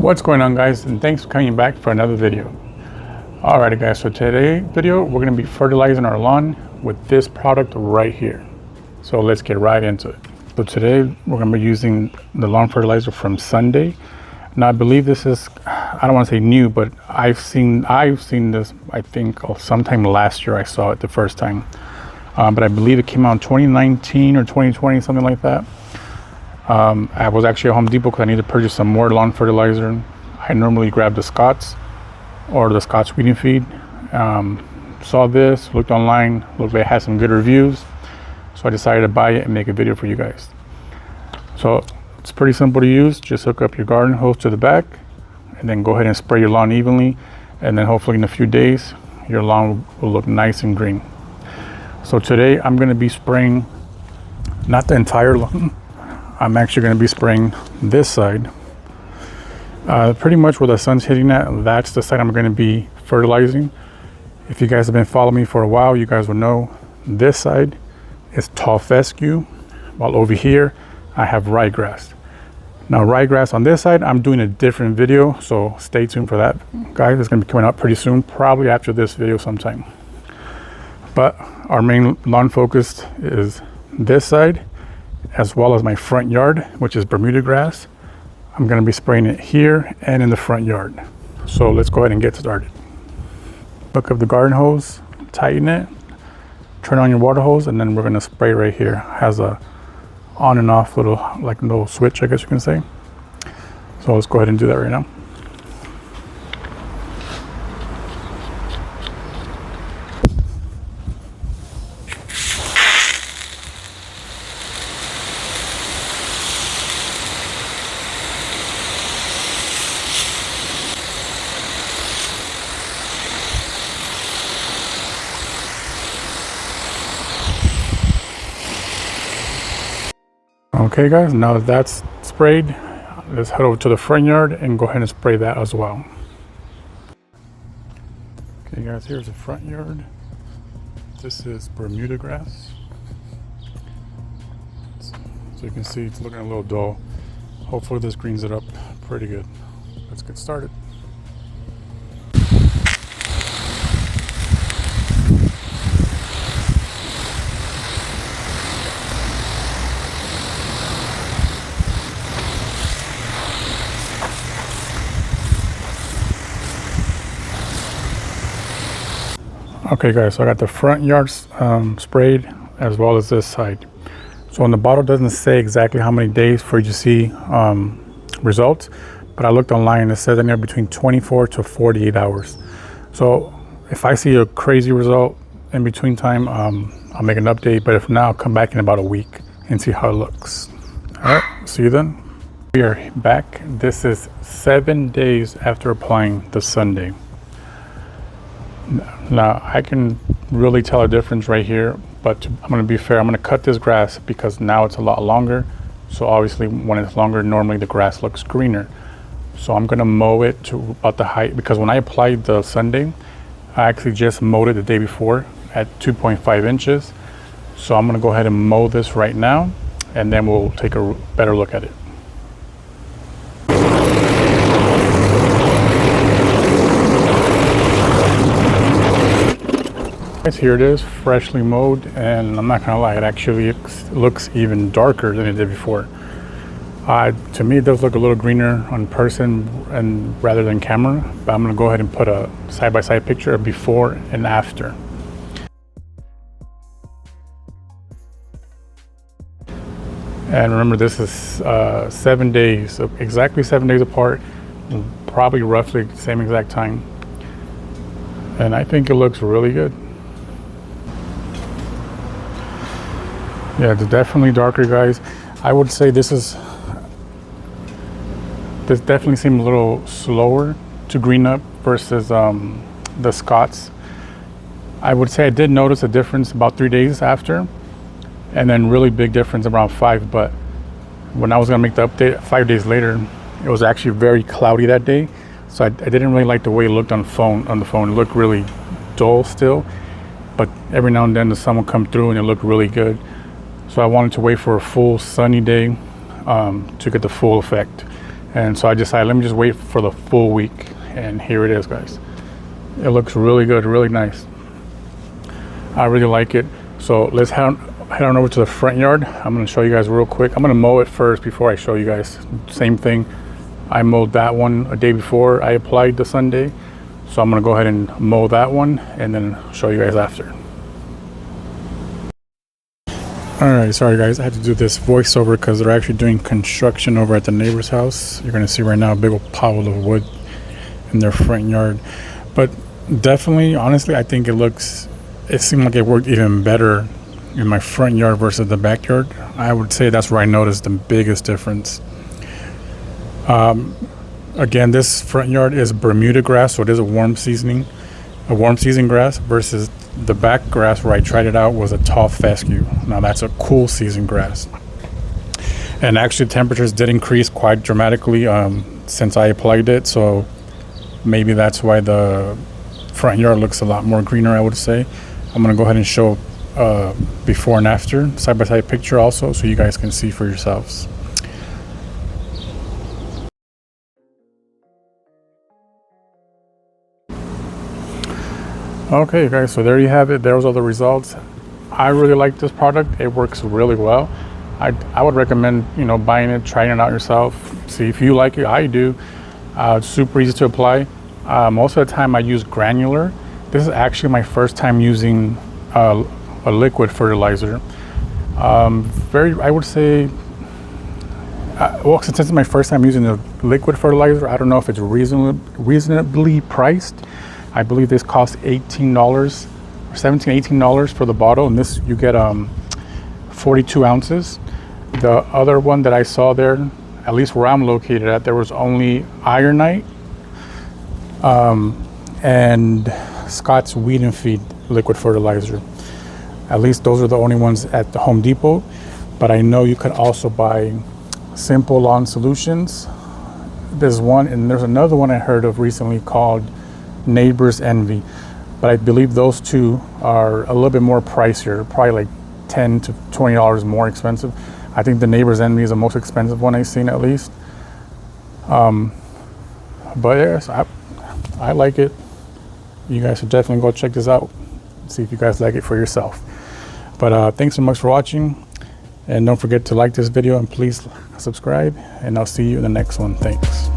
What's going on, guys, and thanks for coming back for another video. Alrighty guys, so today's video we're going to be fertilizing our lawn with this product right here. So let's get right into it. So today we're going to be using the lawn fertilizer from Sunday. Now I believe this is, I don't want to say new, but I've seen this, I think sometime last year I saw it the first time. But I believe it came out in 2019 or 2020, something like that. I was actually at Home Depot because I needed to purchase some more lawn fertilizer. I normally grab the Scott's or the Scott's weeding feed. Saw this, looked online, looked like it had some good reviews. So I decided to buy it and make a video for you guys. So it's pretty simple to use. Just hook up your garden hose to the back and then go ahead and spray your lawn evenly. And then hopefully in a few days, your lawn will look nice and green. So today I'm going to be spraying not the entire lawn. I'm actually going to be spraying this side. Pretty much where the sun's hitting at, that's the side I'm going to be fertilizing. If you guys have been following me for a while, you guys will know this side is tall fescue, while over here I have ryegrass. Now ryegrass on this side, I'm doing a different video, so stay tuned for that, guys. It's going to be coming out pretty soon, probably after this video sometime. But our main lawn focus is this side, as well as my front yard, which is Bermuda grass. I'm going to be spraying it here and in the front yard. So let's go ahead and get started. Hook up the garden hose, tighten it, turn on your water hose, and then we're going to spray right here. It has a on and off little switch, I guess you can say. So let's go ahead and do that right now. Okay guys, now that that's sprayed, let's head over to the front yard and go ahead and spray that as well. Okay guys, here's the front yard. This is Bermuda grass. So you can see it's looking a little dull. Hopefully this greens it up pretty good. Let's get started. Okay guys, so I got the front yard sprayed as well as this side. So on the bottle doesn't say exactly how many days for you to see results, but I looked online and it says in there between 24 to 48 hours. So if I see a crazy result in between time, I'll make an update, but if not, I'll come back in about a week and see how it looks. All right, see you then. We are back. This is 7 days after applying the Sunday. Now I can really tell a difference right here, but I'm going to be fair, I'm going to cut this grass because now it's a lot longer. So obviously when it's longer, normally the grass looks greener. So I'm going to mow it to about the height, because when I applied the Sunday, I actually just mowed it the day before at 2.5 inches. So I'm going to go ahead and mow this right now, and then we'll take a better look at it. Here it is, freshly mowed, and I'm not gonna lie, it actually looks even darker than it did before. To me, it does look a little greener on person and rather than camera, but I'm gonna go ahead and put a side-by-side picture of before and after. And remember, this is 7 days, so exactly 7 days apart, probably roughly the same exact time. And I think it looks really good. Yeah, it's definitely darker, guys. I would say this definitely seems a little slower to green up versus the Scott's. I would say I did notice a difference about 3 days after, and then really big difference around 5. But when I was gonna make the update 5 days later, it was actually very cloudy that day. So I didn't really like the way it looked on the phone. It looked really dull still, but every now and then the sun would come through and it looked really good. So I wanted to wait for a full sunny day to get the full effect. And so I decided, let me just wait for the full week. And here it is, guys. It looks really good, really nice. I really like it. So let's head on over to the front yard. I'm gonna show you guys real quick. I'm gonna mow it first before I show you guys. Same thing. I mowed that one a day before I applied the Sunday. So I'm gonna go ahead and mow that one and then show you guys after. All right, sorry guys, I had to do this voiceover because they're actually doing construction over at the neighbor's house. You're gonna see right now a big old pile of wood in their front yard. But definitely, honestly, I think it seemed like it worked even better in my front yard versus the backyard. I would say that's where I noticed the biggest difference. Again, this front yard is Bermuda grass, so it is a warm season grass, versus the back grass where I tried it out was a tall fescue. Now that's a cool season grass. And actually temperatures did increase quite dramatically since I applied it, so maybe that's why the front yard looks a lot more greener, I would say. I'm gonna go ahead and show before and after side-by-side picture also, so you guys can see for yourselves. Okay guys, so there you have it. Those are the results. I really like this product. It works really well. I would recommend, buying it, trying it out yourself, see if you like it. I do. It's super easy to apply. Most of the time I use granular. This is actually my first time using a liquid fertilizer. I would say, well, since it's my first time using a liquid fertilizer, I don't know if it's reasonably priced. I believe this costs $18 or $17, $18 for the bottle, and this you get 42 ounces. The other one that I saw there, at least where I'm located at, there was only Ironite and Scott's Weed and Feed liquid fertilizer. At least those are the only ones at the Home Depot. But I know you could also buy Simple Lawn Solutions. There's one, and there's another one I heard of recently called Neighbor's Envy, but I believe those two are a little bit more pricier, probably like $10 to $20 more expensive. I think the Neighbor's Envy is the most expensive one I've seen, at least. But yes, I like it. You guys should definitely go check this out, see if you guys like it for yourself. But thanks so much for watching, and don't forget to like this video and please subscribe, and I'll see you in the next one. Thanks.